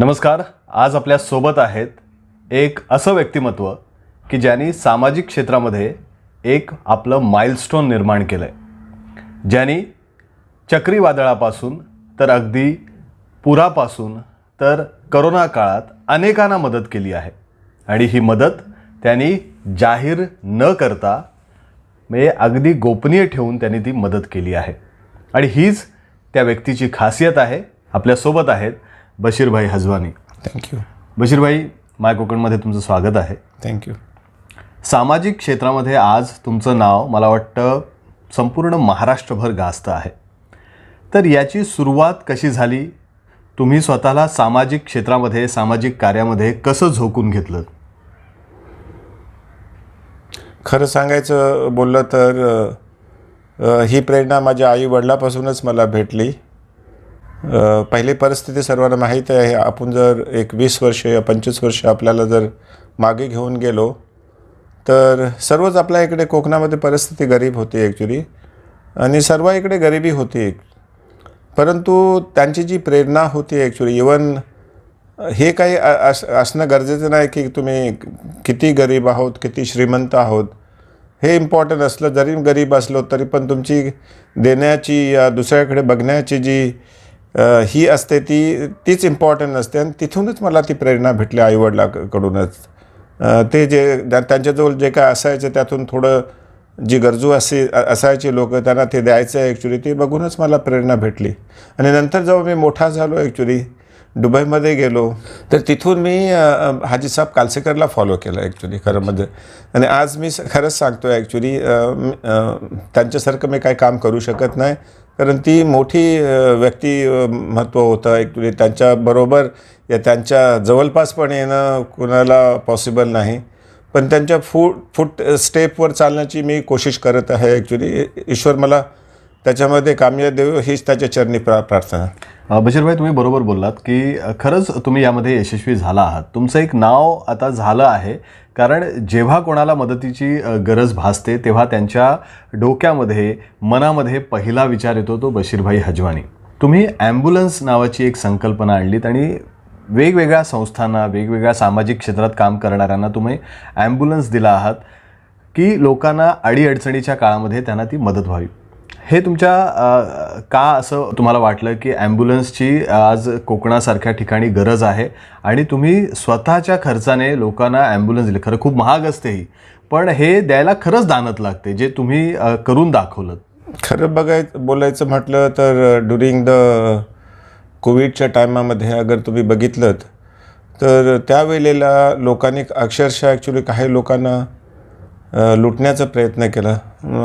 नमस्कार. आज आपल्या सोबत आहेत एक असं व्यक्तिमत्व की ज्यांनी सामाजिक क्षेत्रामध्ये एक आपलं माइलस्टोन निर्माण केलं आहे, ज्यांनी चक्रीवादळापासून तर अगदी पुरापासून तर करोना काळात अनेकांना मदत केली आहे. आणि ही मदत त्यांनी जाहीर न करता म्हणजे अगदी गोपनीय ठेवून त्यांनी ती मदत केली आहे. आणि हीच त्या व्यक्तीची खासियत आहे. आपल्यासोबत आहेत बशीरभाई हजवानी. थँक्यू. बशीरभाई, माय कोकणमध्ये तुमचं स्वागत आहे. थँक्यू. सामाजिक क्षेत्रामध्ये आज तुमचं नाव मला वाटतं संपूर्ण महाराष्ट्रभर गाजतं आहे. तर याची सुरुवात कशी झाली? तुम्ही स्वतःला सामाजिक क्षेत्रामध्ये सामाजिक कार्यामध्ये कसं झोकून घेतलं? खरं सांगायचं बोललं तर ही प्रेरणा माझ्या आई वडिलापासूनच मला भेटली. पहिली परिस्थिती सर्वांना माहीत आहे. आपण जर एक 20 वर्ष या 25 वर्ष आपल्याला जर मागे घेऊन गेलो तर सर्वच आपल्या इकडे कोकणामध्ये परिस्थिती गरीब होती ॲक्च्युली, आणि सर्व इकडे गरिबी होती. परंतु त्यांची जी प्रेरणा होती ॲक्च्युली, इवन हे काही असणं गरजेचं नाही की तुम्ही किती गरीब आहोत किती श्रीमंत आहोत, हे इम्पॉर्टंट असलं. जरी गरीब असलो तरी पण तुमची देण्याची या दुसऱ्याकडे बघण्याची जी ही असते तीच इम्पॉर्टंट असते. आणि तिथूनच मला ती प्रेरणा भेटली आईवडिलाकडूनच. ते जे त्यांच्याजवळ जे काय असायचं त्यातून थोडं जी गरजू असायची लोक त्यांना ते द्यायचं ॲक्च्युली, ते बघूनच मला प्रेरणा भेटली. आणि नंतर जेव्हा मी मोठा झालो ॲक्च्युली, दुबईमध्ये गेलो, तर तिथून मी हाजीसाहेब कालसेकरला फॉलो केलं ॲक्च्युली खरं म्हणजे. आणि आज मी खरंच सांगतो ॲक्च्युली त्यांच्यासारखं मी काही काम करू शकत नाही, कारण ती मोठी व्यक्तिमत्व होतं ॲक्च्युली. त्यांच्याबरोबर या त्यांच्या जवळपास पण येणं कुणाला पॉसिबल नाही, पण त्यांच्या फूट स्टेपवर चालण्याची मी कोशिश करत आहे ॲक्च्युली. ईश्वर मला त्याच्यामध्ये कामयाब देव हीच त्याच्या चरणी प्रार्थना. बशीरभाई, तुम्ही बरोबर बोललात की खरंच तुम्ही यामध्ये यशस्वी झाला आहात. तुमचं एक नाव आता झालं आहे, कारण जेव्हा कोणाला मदतीची गरज भासते तेव्हा त्यांच्या डोक्यामध्ये मनामध्ये पहिला विचार येतो तो बशीरभाई हजवानी. तुम्ही ॲम्ब्युलन्स नावाची एक संकल्पना आणलीत आणि वेगवेगळ्या संस्थांना वेगवेगळ्या सामाजिक क्षेत्रात काम करणाऱ्यांना तुम्ही ॲम्ब्युलन्स दिला आहात की लोकांना अडीअडचणीच्या काळामध्ये त्यांना ती मदत व्हावी. हे तुमच्या का असं तुम्हाला वाटलं की ॲम्ब्युलन्सची आज कोकणासारख्या ठिकाणी गरज आहे आणि तुम्ही स्वतःच्या खर्चाने लोकांना ॲम्ब्युलन्स दिली? खरं खूप महाग असते ही, पण हे द्यायला खरंच दानत लागते जे तुम्ही करून दाखवलं. खरं बोलायचं म्हटलं तर ड्युरिंग द कोविडच्या टायमामध्ये अगर तुम्ही बघितलं तर त्यावेळेला लोकांनी अक्षरशः ॲक्च्युली काही लोकांना लुटण्याचा प्रयत्न केला.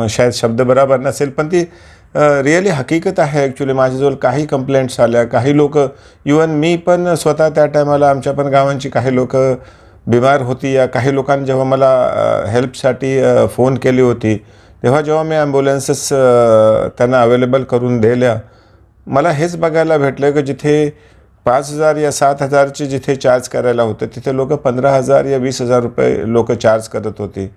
शायद शब्द बरोबर नसेल, पण ती रिअली हकीकत आहे ॲक्च्युली. माझ्याजवळ काही कंप्लेंट्स आल्या. काही लोक, इवन मी पण स्वतः त्या टायमाला आमच्या पण गावांची काही लोक बिमार होती, या काही लोकांनी जेव्हा मला हेल्पसाठी फोन केली होती, तेव्हा जेव्हा मी ॲम्ब्युलन्सेस त्यांना अवेलेबल करून दिल्या, मला हेच बघायला भेटलं की जिथे 5,000 या 7,000चे जिथे चार्ज करायला होतं तिथे लोक 15,000 या 20,000 रुपये लोक चार्ज करत होते.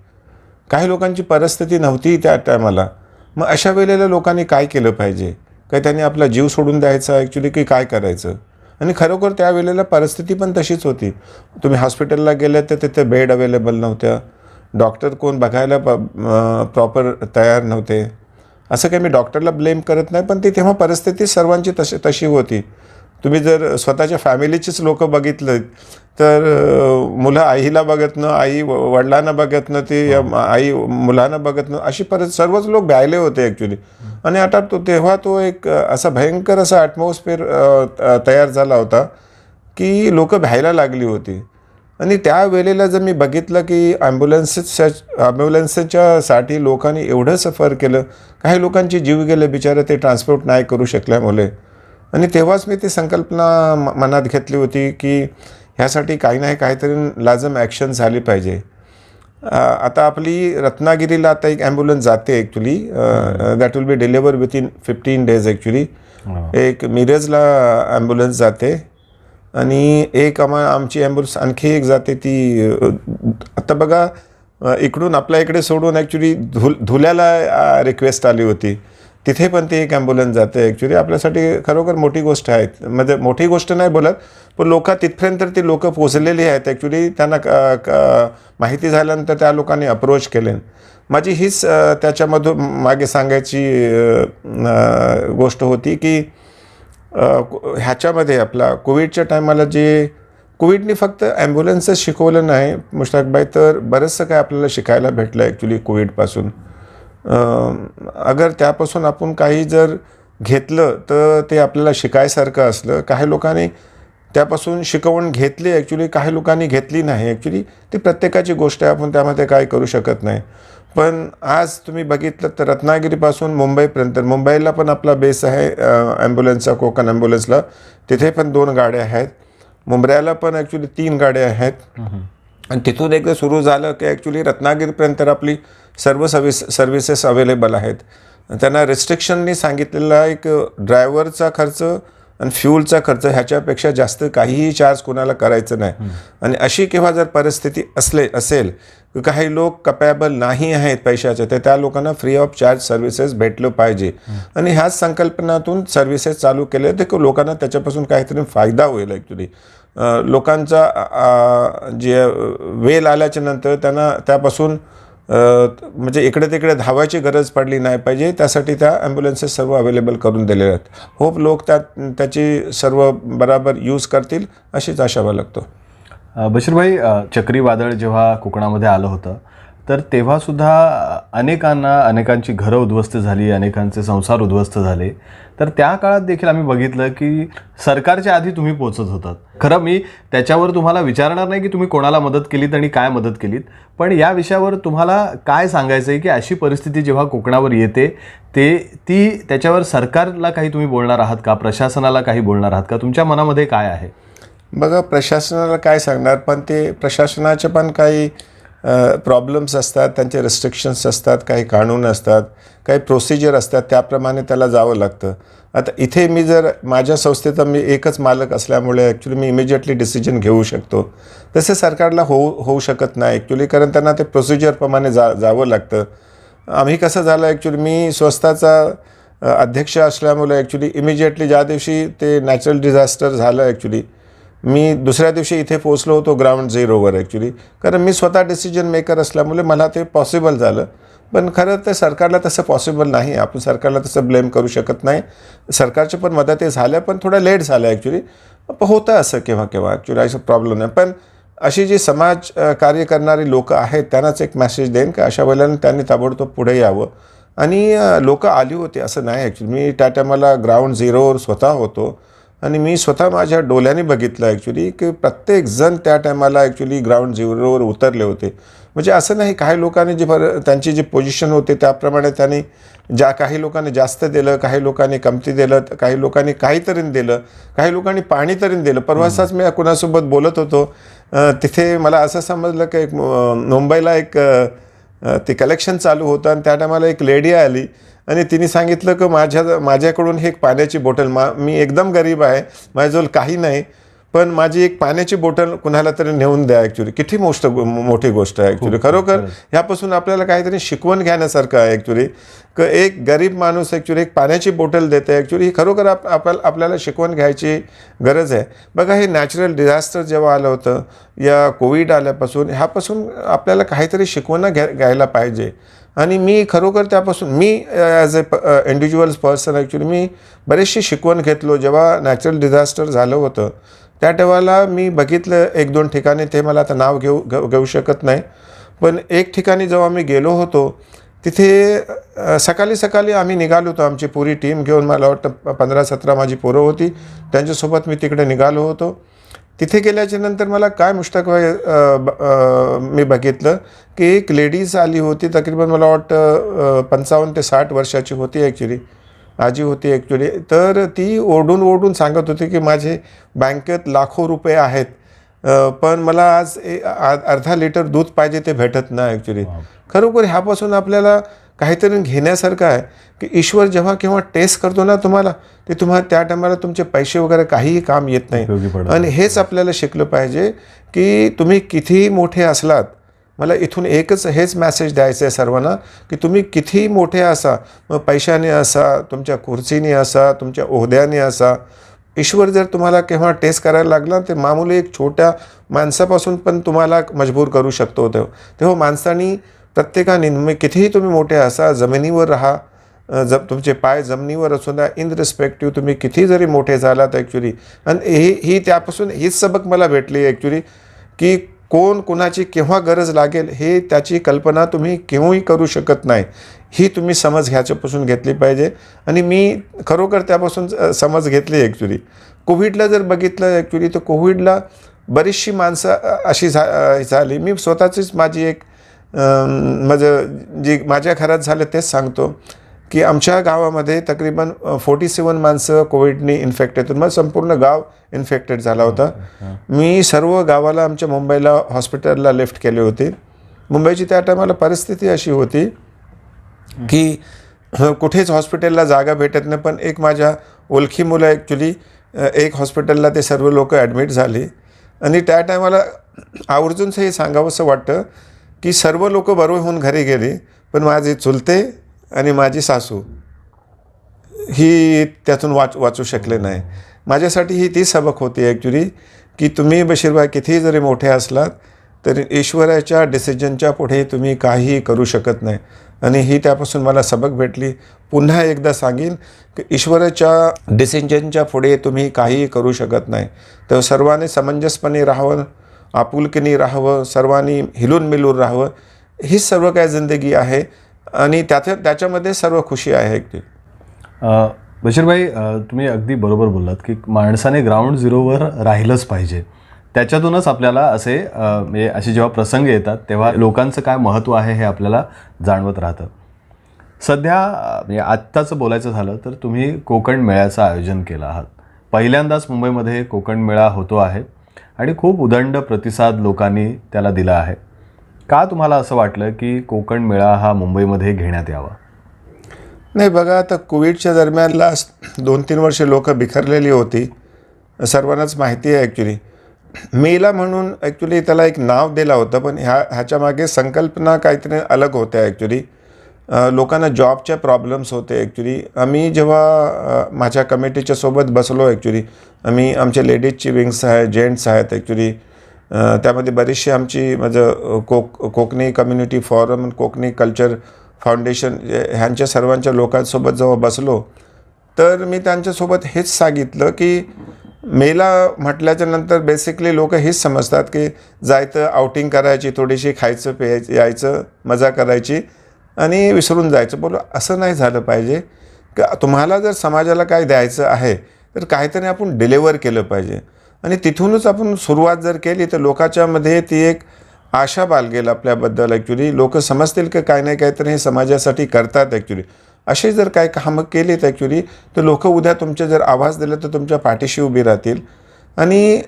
काही लोकांची परिस्थिती नव्हती त्या टायमाला. मग अशा वेळेला लोकांनी काय केलं पाहिजे? काही त्यांनी आपला जीव सोडून द्यायचा ॲक्च्युली की काय करायचं? आणि खरोखर त्या वेळेला परिस्थिती पण तशीच होती. तुम्ही हॉस्पिटलला गेले तर तिथे बेड अवेलेबल नव्हत्या, डॉक्टर कोण बघायला प्रॉपर तयार नव्हते. असं काही मी डॉक्टरला ब्लेम करत नाही, पण ती तेव्हा परिस्थिती सर्वांची तशी होती. तुम्ही जर स्वतःच्या फॅमिलीचीच लोक बघितलं तर मुलं आईला बघत न, आई वडिलांना बघत न, ती आई मुलांना बघत न, अशी सर्वच लोक भ्यायले होते ॲक्च्युली. आणि आता तेव्हा तो एक असा भयंकर असा ॲटमॉस्फिअर तयार झाला होता की लोक भ्यायला लागली होती. आणि त्या वेळेला जर मी बघितलं की ॲम्ब्युलन्सच्यासाठी लोकांनी एवढं सफर केलं, काही लोकांचे जीव गेले बिचारे, ते ट्रान्सपोर्ट नाही करू शकल्यामुळे. आणि तेव्हाच मी ती संकल्पना मनात घेतली होती की ह्यासाठी काही नाही काहीतरी लाजम ॲक्शन झाली पाहिजे. आता आपली रत्नागिरीला आता एक ॲम्ब्युलन्स जाते actually, that will be deliver within 15 days actually. एक मिरजला ॲम्ब्युलन्स जाते आणि एक आमची ॲम्ब्युलन्स आणखी एक जाते ती आता बघा इकडून आपल्या इकडे सोडून ॲक्च्युली धुल्याला रिक्वेस्ट आली होती. तिथे पण ती एक ॲम्ब्युलन्स जाते. ॲक्च्युली आपल्यासाठी खरोखर मोठी गोष्ट आहे. म्हणजे मोठी गोष्ट नाही बोलत, पण तिथपर्यंत ती लोकं पोचलेली आहेत. ॲक्च्युली त्यांना माहिती झाल्यानंतर त्या लोकांनी अप्रोच केले. माझी हीच त्याच्यामधून मागे सांगायची गोष्ट होती की ह्याच्यामध्ये आपला कोविडच्या टायमाला कोविडने फक्त ॲम्ब्युलन्सच शिकवलं नाही मुश्ताकबाई, तर बरंचसं काय आपल्याला शिकायला भेटलं ॲक्च्युली कोविडपासून. अगर त्यापासून आपण काही जर घेतलं तर ते आपल्याला शिकायसारखं असलं. काही लोकांनी त्यापासून शिकवण घेतली ॲक्च्युली, काही लोकांनी घेतली नाही. ॲक्च्युली ती प्रत्येकाची गोष्ट आहे, आपण त्यामध्ये काय करू शकत नाही. पण आज तुम्ही बघितलं तर रत्नागिरीपासून मुंबईपर्यंत, मुंबईला पण आपला बेस आहे ॲम्ब्युलन्सचा, कोकण ॲम्ब्युलन्सला. तिथे पण 2 गाड्या आहेत. मुंबऱ्याला पण ॲक्च्युली 3 गाड्या आहेत. आणि तिथून एकदा सुरू झालं की ॲक्च्युली रत्नागिरीपर्यंत आपली सर्व सर्व्हिसेस अवेलेबल आहेत. त्यांना रिस्ट्रिक्शननी सांगितलेला एक ड्रायव्हरचा खर्च आणि फ्यूलचा खर्च ह्याच्यापेक्षा जास्त काहीही चार्ज कोणाला करायचं नाही. आणि अशी केव्हा जर परिस्थिती असेल की काही लोक कपॅबल नाही आहेत पैशाचे, तर त्या लोकांना फ्री ऑफ चार्ज सर्व्हिसेस भेटलं पाहिजे. आणि ह्याच संकल्पनातून सर्व्हिसेस चालू केले तर लोकांना त्याच्यापासून काहीतरी फायदा होईल. ॲक्च्युली लोकांचा जे वेल आल्याच्या नंतर त्यांना त्यापासून म्हणजे इकडे तिकडे धावायची गरज पडली नाही पाहिजे. त्यासाठी त्या ॲम्ब्युलन्सेस सर्व अवेलेबल करून दिलेल्या आहेत. होप लोक त्याची सर्व बराबर यूज करतील अशीच आशा बाळगतो. बशीरभाई, चक्रीवादळ जेव्हा कोकणामध्ये आलं होतं तर तेव्हासुद्धा अनेकांची घरं उद्ध्वस्त झाली, अनेकांचे संसार उद्ध्वस्त झाले. तर त्या काळात देखील आम्ही बघितलं की सरकारच्या आधी तुम्ही पोचत होतात. खरं मी त्याच्यावर तुम्हाला विचारणार नाही की तुम्ही कोणाला मदत केलीत आणि काय मदत केलीत, पण या विषयावर तुम्हाला काय सांगायचं आहे की अशी परिस्थिती जेव्हा कोकणावर येते ती त्याच्यावर सरकारला काही तुम्ही बोलणार आहात का, प्रशासनाला काही बोलणार आहात का, तुमच्या मनामध्ये काय आहे? बघा, प्रशासनाला काय सांगणार, पण ते प्रशासनाचे पण काही प्रॉब्लेम्स असतात, त्यांचे रिस्ट्रिक्शन्स असतात, काही कानून असतात, काही प्रोसिजर असतात, त्याप्रमाणे त्याला जावं लागतं. आता इथे मी जर माझ्या संस्थेचा मी एकच मालक असल्यामुळे ॲक्च्युली मी इमिजिएटली डिसिजन घेऊ शकतो. तसे सरकारला होऊ शकत नाही ॲक्च्युली, कारण त्यांना ते प्रोसिजरप्रमाणे जावं लागतं. आम्ही कसं झालं ॲक्च्युली, मी संस्थाचा अध्यक्ष असल्यामुळे ॲक्च्युली इमिजिएटली ज्या दिवशी ते नॅचरल डिझास्टर झालं ॲक्च्युली, मी दुसऱ्या दिवशी इथे पोचलो होतो ग्राउंड झिरोवर ॲक्च्युली, कारण मी स्वतः डिसिजन मेकर असल्यामुळे मला ते पॉसिबल झालं. पण खरं तर सरकारला तसं पॉसिबल नाही. आपण सरकारला तसं ब्लेम करू शकत नाही. सरकारच्या पण मदती झाल्या, पण थोडं लेट झालं ॲक्च्युली. होतं असं केव्हा केव्हा ॲक्च्युली, असं प्रॉब्लेम नाही. पण अशी जी समाज कार्य करणारी लोकं आहेत त्यांनाच एक मेसेज देईन की अशा वेळेला त्यांनी ताबडतोब पुढे यावं. आणि लोकं आली होती असं नाही ॲक्च्युली. मी त्या टायमाला ग्राउंड झिरोवर स्वतः होतो आणि मी स्वतः माझ्या डोळ्यांनी बघितलं ॲक्च्युली की प्रत्येकजण त्या टायमाला ॲक्च्युली ग्राउंड झिरोवर उतरले होते. म्हणजे असं नाही, काही लोकांनी त्यांची जी पोझिशन होती त्याप्रमाणे त्यांनी काही लोकांनी जास्त दिलं, काही लोकांनी कमती दिलं, काही लोकांनी काहीतरी दिलं, काही लोकांनी पाणी तरी दिलं. परवाचाच मी कुणासोबत बोलत होतो, तिथे मला असं समजलं की मुंबईला ते कलेक्शन चालू होतं आणि त्या टायमाला एक लेडी आली आणि तिने सांगितलं की माझ्याकडून एक पाण्याची बॉटल, मी एकदम गरीब आहे, माझ्याजवळ काही नाही, पण माझी एक पाण्याची बॉटल कुणाला तरी नेऊन द्या. ॲक्च्युली किती मोठी गोष्ट आहे ॲक्च्युली. खरोखर ह्यापासून आपल्याला काहीतरी शिकवण घेण्यासारखं आहे ॲक्च्युली. एक गरीब माणूस ॲक्च्युली एक पाण्याची बॉटल देते ॲक्च्युली, ही खरोखर आपल्याला शिकवण घ्यायची गरज आहे. बघा, हे नॅचरल डिझास्टर जेव्हा आलं होतं, या कोविड आल्यापासून ह्यापासून आपल्याला काहीतरी शिकवणं घ्यायला पाहिजे. आणि मी खरोखर त्यापासून ॲज इंडिव्हिज्युअल पर्सन ॲक्च्युली मी बरेचशी शिकवण घेतलो. जेव्हा नॅचरल डिझास्टर झालं होतं त्या तेव्हाला मी बघितलं 1-2 ठिकाणी, ते मला आता नाव घेऊ शकत नाही, पण एक ठिकाणी जेव्हा मी गेलो होतो तिथे सकाळी आम्ही निघालो होतो, आमची पुरी टीम घेऊन. मला वाटतं 15-17 माझी पोरं होती, त्यांच्यासोबत मी तिकडे निघालो होतो. तिथे गेल्याच्या नंतर मला काय मुश्ताक मी बघितलं की एक लेडीज आली होती, तकरीबन मला वाटतं 55 ते 60 वर्षाची होती ॲक्च्युली, आजी होती ॲक्च्युली. तर ती ओरडून सांगत होती की माझे बँकेत लाखो रुपये आहेत, पण मला आज अर्धा लिटर दूध पाहिजे, ते भेटत नाही ॲक्च्युली. खरोखर ह्यापासून आपल्याला काहीतरी घेण्यासारखं आहे की ईश्वर जेव्हा केव्हा टेस्ट करतो ना तुम्हाला, ते तुम्हाला त्या टायमाला तुमचे पैसे वगैरे काहीही काम येत नाही. आणि हेच आपल्याला शिकलं पाहिजे की तुम्ही कितीही मोठे असलात मला इथून एकच हेच मेसेज द्यायचं आहे सर्वांना की तुम्ही कितीही मोठे असा, मग पैशाने असा, तुमच्या खुर्चीने असा, तुमच्या ओहद्याने असा, ईश्वर जर तुम्हाला केव्हा टेस्ट करायला लागला ते मामूली एक छोट्या माणसापासून पण तुम्हाला मजबूर करू शकतो. तेव्हा माणसानी प्रत्येकाने कितीही तुम्ही मोठे असा, जमिनीवर राहा, तुमचे पाय जमिनीवर असू द्या, इनरिस्पेक्टिव्ह तुम्ही किती जरी मोठे झालात ॲक्च्युली. आणि ही त्यापासून हीच सबक मला भेटली ॲक्च्युली की कोण कोणाची केव्हा गरज लागेल हे त्याची कल्पना तुम्ही केव्हाही करू शकत नाही. ही तुम्ही समज ह्याच्यापासून घेतली पाहिजे. आणि मी खरोखर त्यापासून समज घेतली ॲक्च्युली. कोविडला जर बघितलं ॲक्च्युली तर कोविडला बरीचशी माणसं अशी झाली. मी स्वतःचीच माझी एक जी माझ्या घरात झालं तेच सांगतो की आमच्या गावामध्ये तकरीबन 47 माणसं कोविडने इन्फेक्टेड, मग संपूर्ण गाव इन्फेक्टेड झाला होता. मी सर्व गावाला आमच्या मुंबईला हॉस्पिटलला लिफ्ट केले होते. मुंबईची त्या टायमाला परिस्थिती अशी होती की कुठेच हॉस्पिटलला जागा भेटत नाही. पण एक माझ्या ओळखी मुलं ॲक्च्युली एक हॉस्पिटलला ते सर्व लोक ॲडमिट झाले. आणि त्या टायमाला आवर्जूनच हे सांगावंसं वाटतं की सर्व लोक बरोबर होऊन घरी गेले, पण माझे चुलते आणि माझी सासू ही त्यातून वाचू शकले नाही. माझ्यासाठी ही ती सबक होती ॲक्च्युली की तुम्ही बशीरभाई कितीही जरी मोठे असलात तरी ईश्वराच्या डिसिजनच्या पुढे तुम्ही काहीही करू शकत नाही. आणि ही त्यापासून मला सबक भेटली. पुन्हा एकदा सांगेन की ईश्वराच्या डिसिजनच्या पुढे तुम्ही काहीही करू शकत नाही. तर सर्वांनी समंजसपणे राहावं, आपुलकीने राहावं, सर्वांनी हिलून मिळून राहावं. हीच सर्व काय जिंदगी आहे आणि त्याच्यामध्ये सर्व खुशी आहे. बशीरभाई, तुम्ही अगदी बरोबर बोललात की माणसाने ग्राउंड झिरोवर राहिलंच पाहिजे. त्याच्यातूनच आपल्याला म्हणजे असे जेव्हा प्रसंग येतात तेव्हा लोकांचं काय महत्त्व आहे हे आपल्याला जाणवत राहतं. सध्या म्हणजे आत्ताचं बोलायचं झालं तर तुम्ही कोकण मेळ्याचं आयोजन केलं आहात. पहिल्यांदाच मुंबईमध्ये कोकण मेळा होतो आहे आणि खूप उदंड प्रतिसाद लोकांनी त्याला दिला आहे. का तुम्हाला असं वाटलं की कोकण मेळा हा मुंबईमध्ये घेण्यात यावा? नाही बघा, आता कोविडच्या दरम्यान लास्ट 2-3 वर्ष लोक बिखरलेली होती, सर्वांनाच माहिती आहे ॲक्च्युली. मेला म्हणून ॲक्च्युली त्याला एक नाव दिलं होतं, पण ह्याच्या मागे संकल्पना काहीतरी अलग होत्या ॲक्च्युली. लोकांना जॉबच्या प्रॉब्लेम्स होते ॲक्च्युली. आम्ही जेव्हा माझ्या कमिटीच्या सोबत बसलो ॲक्च्युली, आमचे लेडीजची विंग्स आहेत, जेंट्स आहेत ॲक्च्युली, त्यामध्ये बरीचशी आमची माझं Konkani community forum, Konkani culture foundation ह्यांच्या सर्वांच्या लोकांसोबत जेव्हा बसलो तर मी त्यांच्यासोबत हेच सांगितलं की मेला म्हटल्याच्या नंतर बेसिकली लोक हेच समजतात की जायचं, आउटिंग करायची, थोडीशी खायचं प्यायचं, यायचं, मजा करायची आणि विसरून जायचं. बोलो असं नाही झालं पाहिजे. की तुम्हाला जर समाजाला काय द्यायचं आहे तर काहीतरी आपण डिलिव्हर केलं पाहिजे. आणि तिथूनच आपण सुरुवात जर केली तर लोकांच्यामध्ये ती एक आशा बाळगेल आपल्याबद्दल ॲक्च्युली. लोक समजतील की काही नाही काहीतरी हे समाजासाठी करतात ॲक्च्युली. असे जर काही कामं केलीत ॲक्च्युली तर लोक उद्या तुमचे जर आवाज दिले तर तुमच्या पाठीशी उभी राहतील. आणि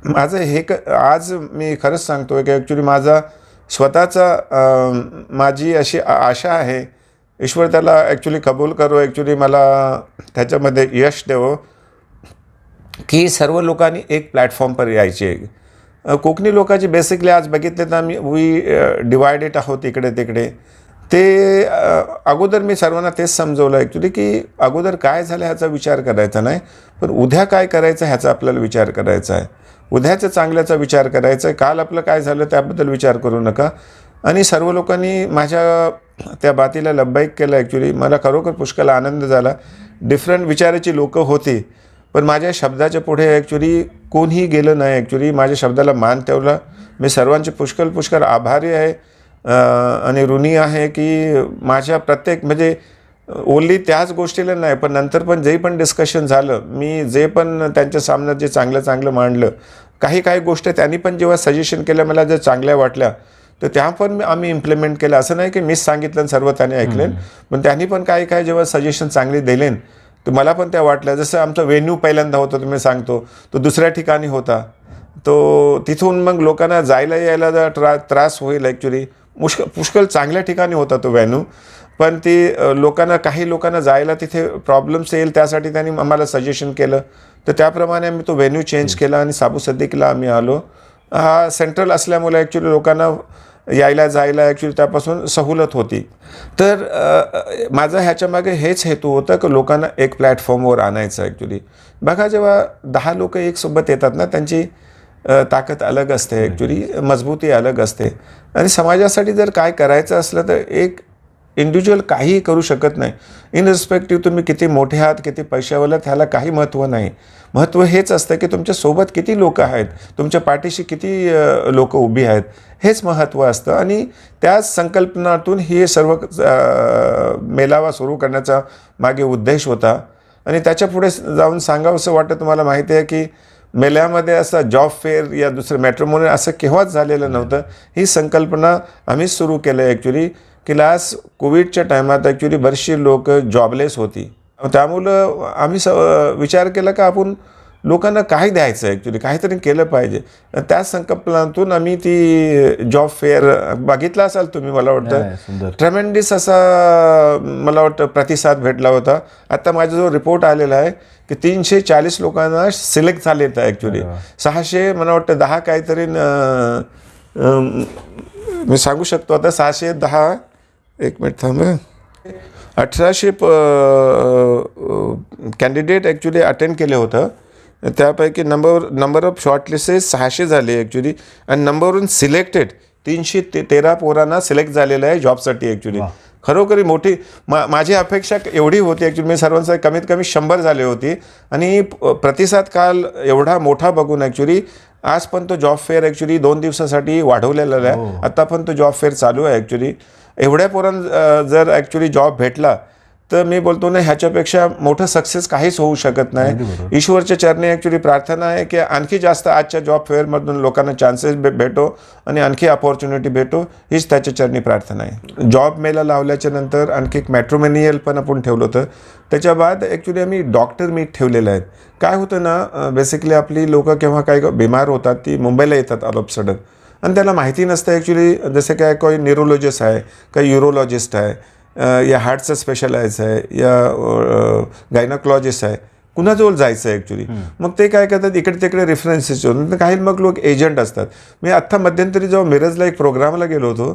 माझं हे आज मी खरंच सांगतो की ॲक्च्युली माझा स्वतःचा माझी अशी आशा आहे, ईश्वर त्याला ॲक्च्युली कबूल करो, ॲक्च्युली मला त्याच्यामध्ये यश देवो की सर्व लोकांनी एक प्लॅटफॉर्मवर यायचे. कोकणी लोकांची बेसिकली आज बघितले तर वी डिवायडेड आहोत इकडे तिकडे. ते अगोदर मी सर्वांना तेच समजवलं ॲक्च्युली की अगोदर काय झालं ह्याचा विचार करायचा नाही, पण उद्या काय करायचं ह्याचा आपल्याला विचार करायचा आहे. उद्याच्या चांगल्याचा विचार करायचा आहे. काल आपलं काय झालं त्याबद्दल विचार करू नका. आणि सर्व लोकांनी माझ्या त्या बातीला लब्बाईक केलं ॲक्च्युली. मला खरोखर पुष्कळ आनंद झाला. डिफरंट विचाराची लोकं होती, पण माझ्या शब्दाच्या पुढे ॲक्च्युली कोणीही गेलं नाही ॲक्च्युली. माझ्या शब्दाला मान ठेवला. मी सर्वांचे पुष्कळ आभारी आहे आणि ऋणी आहे की माझ्या प्रत्येक म्हणजे ओनली त्याच गोष्टीला नाही, पण नंतर पण जे पण डिस्कशन झालं, मी जे पण त्यांच्या सामन्यात जे चांगलं मांडलं, काही गोष्टी त्यांनी पण जेव्हा सजेशन केलं मला जर चांगल्या वाटल्या तर त्या पण आम्ही इम्प्लिमेंट केलं. असं नाही की मीच सांगितलं सर्व त्याने ऐकले, पण त्यांनी पण काही जेव्हा सजेशन चांगले दिले तर मला पण त्या वाटल्या. जसं आमचा व्हेन्यू पहिल्यांदा होता तुम्ही सांगतो तो दुसऱ्या ठिकाणी होता, तो तिथून मग लोकांना जायला यायला त्रास होईल ॲक्च्युली. पुष्कळ चांगल्या ठिकाणी होता तो व्हेन्यू, पण ती काही लोकांना जायला तिथे प्रॉब्लेम्स येईल त्यासाठी त्यांनी आम्हाला सजेशन केलं. तर त्याप्रमाणे आम्ही तो व्हेन्यू चेंज केला आणि साबू सद्दीकला आम्ही आलो. हा सेंट्रल असल्यामुळे ॲक्च्युली लोकांना यायला जायला ॲक्च्युली त्यापासून सहुलत होती. तर माझा ह्याच्यामागे हेच हेतू होता की लोकांना एक प्लॅटफॉर्मवर आणायचं ॲक्च्युली. बघा जेव्हा 10 लोक एक सोबत येतात ना, त्यांची ताकद अलग असते ॲक्च्युली, मजबूती अलग असते. आणि समाजासाठी जर काय करायचं असलं तर एक इंडिव्हिज्युअल काहीही करू शकत नाही. इनरिस्पेक्टिव्ह तुम्ही किती मोठे आहात, किती पैशावाला, त्याला काही महत्त्व नाही. महत्त्व हेच असतं की तुमच्या सोबत किती लोक आहेत, तुमच्या पाठीशी किती लोक उभी आहेत, हेच महत्त्व असतं. आणि त्याच संकल्पनातून हे सर्व मेळावा सुरू करण्याचा मागे उद्देश होता. आणि त्याच्या पुढे जाऊन सांगावंसं वाटतं, तुम्हाला माहिती आहे की मेळ्यामध्ये असं जॉब फेअर या दुसरं मॅट्रिमोनी असं केव्हाच झालेलं नव्हतं. ही संकल्पना आम्हीच सुरू केलं ॲक्च्युली की लास्ट कोविडच्या टायमात ॲक्च्युली बरीचशी लोक जॉबलेस होती. त्यामुळं आम्ही विचार केला का आपण लोकांना काय द्यायचं ॲक्च्युली, काहीतरी केलं पाहिजे. त्या संकल्पनातून आम्ही ती जॉब फेअर बघितला असाल तुम्ही, मला वाटतं ट्रेमेंडिस असा मला वाटतं प्रतिसाद भेटला होता. आता माझा जो रिपोर्ट आलेला आहे की 340 लोकांना सिलेक्ट झाले आहेत ॲक्च्युली. 600 मला वाटतं 10 काहीतरी मी सांगू शकतो आता 610, एक मिनिट थांब, 1800 कॅन्डिडेट ॲक्च्युली अटेंड केले होतं. त्यापैकी नंबर ऑफ शॉर्टलिस्टेड 600 झाले ॲक्च्युली. आणि नंबरवरून सिलेक्टेड 313 पोरांना सिलेक्ट झालेलं आहे जॉबसाठी ॲक्च्युली. खरोखरी मोठी माझी अपेक्षा एवढी होती ॲक्च्युली, मी सर्वांसाठी कमीत कमी 100 झाले होती. आणि प्रतिसाद काल एवढा मोठा बघून ॲक्च्युली आज पण तो जॉब फेअर ॲक्च्युली 2 दिवसासाठी वाढवलेला आहे. आता पण तो जॉब फेअर चालू आहे ॲक्च्युली. एवढ्या पोरांना जर ॲक्च्युली जॉब भेटला तर मी बोलतो ना, ह्याच्यापेक्षा मोठं सक्सेस काहीच होऊ शकत नाही. ईश्वरच्या चरणी ॲक्च्युली प्रार्थना आहे की आणखी जास्त आजच्या जॉब फेअरमधून लोकांना चान्सेस भेटो आणि आणखी अपॉर्च्युनिटी भेटो, हीच त्याच्या चरणी प्रार्थना आहे. जॉब मेला लावल्याच्या नंतर आणखी एक मॅट्रोमेनियल पण आपण ठेवलं होतं. त्याच्या बाद ॲक्च्युली आम्ही डॉक्टर मीट ठेवलेलं आहेत. काय होतं ना, बेसिकली आपली लोकं केव्हा काही बिमार होतात ती मुंबईला येतात ऑल ऑफ सडन, आणि त्याला माहिती नसतं ॲक्च्युली. जसे काय काही न्यूरोलॉजिस्ट आहे, काही युरोलॉजिस्ट आहे, या हार्टचं स्पेशलाइज आहे, या गायनोकॉलॉजिस्ट आहे, कुणाजवळ जायचं आहे ॲक्च्युली. मग ते काय करतात, इकडे तिकडे रेफरन्सेस होतात. काही मग लोक एजंट असतात. मी आत्ता मध्यंतरी जेव्हा मिरजला एक प्रोग्रामला गेलो होतो,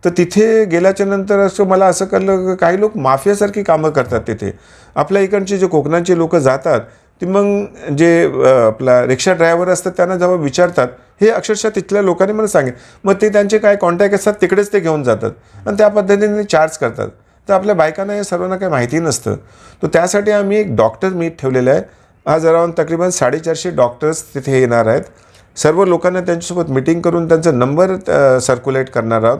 तर तिथे गेल्याच्या नंतर असं मला असं कळलं की काही लोक माफियासारखी कामं करतात तिथे. आपल्या इकडचे जे कोकणाचे लोक जातात ते मग जे आपला रिक्षा ड्रायव्हर असतात त्यांना जेव्हा विचारतात, हे अक्षरशः तिथल्या लोकांनी मला सांगितलं. मग ते त्यांचे काय कॉन्टॅक्ट असतात तिकडेच ते घेऊन जातात आणि त्या पद्धतीने चार्ज करतात. तर आपल्या बायकांना हे सर्वांना काही माहिती नसतं. तर त्यासाठी आम्ही एक डॉक्टर मीट ठेवलेलं आहे. आज अराउंड तकरीबन 450 डॉक्टर्स तिथे येणार आहेत. सर्व लोकांना त्यांच्यासोबत मिटिंग करून त्यांचा नंबर सर्क्युलेट करणार आहोत.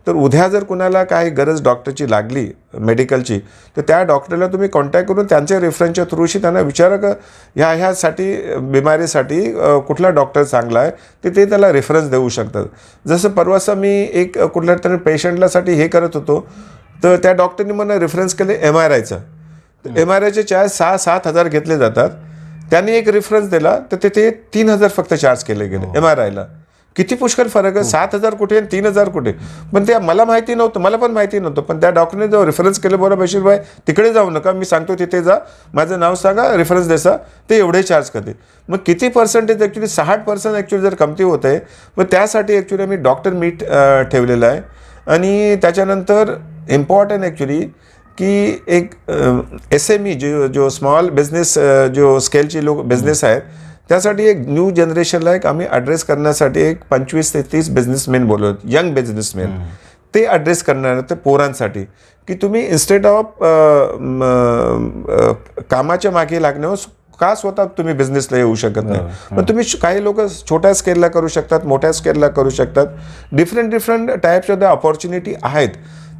तर उद्या जर कुणाला काही गरज डॉक्टरची लागली मेडिकलची, तर त्या डॉक्टरला तुम्ही कॉन्टॅक्ट करून त्यांच्या रेफरन्सच्या थ्रूशी त्यांना विचारा का ह्यासाठी बिमारीसाठी कुठला डॉक्टर चांगला आहे, ते त्याला रेफरन्स देऊ शकतात. जसं परवाचं मी एक कुठल्या तरी पेशंटलासाठी हे करत होतो, तर त्या डॉक्टरने मला रेफरन्स केले MRIचा. तर MRIचे चार्ज 6-7 हजार घेतले जातात. त्यांनी एक रेफरन्स दिला तर तिथे 3,000 फक्त चार्ज केले गेले MRIला. किती पुष्कळ फरक आहे, 7,000 कुठे आणि 3,000 कुठे. पण ते मला माहिती नव्हतं, मला पण माहिती नव्हतं. पण त्या डॉक्टरने जो रेफरन्स केलं, बोला बशीरभाई तिकडे जाऊ नका, मी सांगतो तिथे जा, माझं नाव सांगा, रेफरन्स देसा, ते एवढे चार्ज करते. मग किती पर्सेंटेज ॲक्च्युली 60% ॲक्च्युली जर कमती होत आहे. मग त्यासाठी ॲक्च्युली आम्ही डॉक्टर मीट ठेवलेलं आहे. आणि त्याच्यानंतर इम्पॉर्टंट ॲक्च्युली की एक SME जो स्मॉल बिझनेस जो स्केलची लोक बिझनेस आहेत, त्यासाठी एक न्यू जनरेशनला एक आम्ही ॲड्रेस करण्यासाठी एक 25 ते 30 बिझनेसमॅन बोलवत, यंग बिझनेसमॅन. ते ॲड्रेस करणार ते पोरांसाठी की तुम्ही इन्स्टेड ऑफ कामाच्या मागे लागण्यावर का स्वतः तुम्ही बिझनेसला येऊ शकत नाही. पण तुम्ही काही लोक छोट्या स्केलला करू शकतात, मोठ्या स्केलला करू शकतात. Different types of the opportunity आहेत.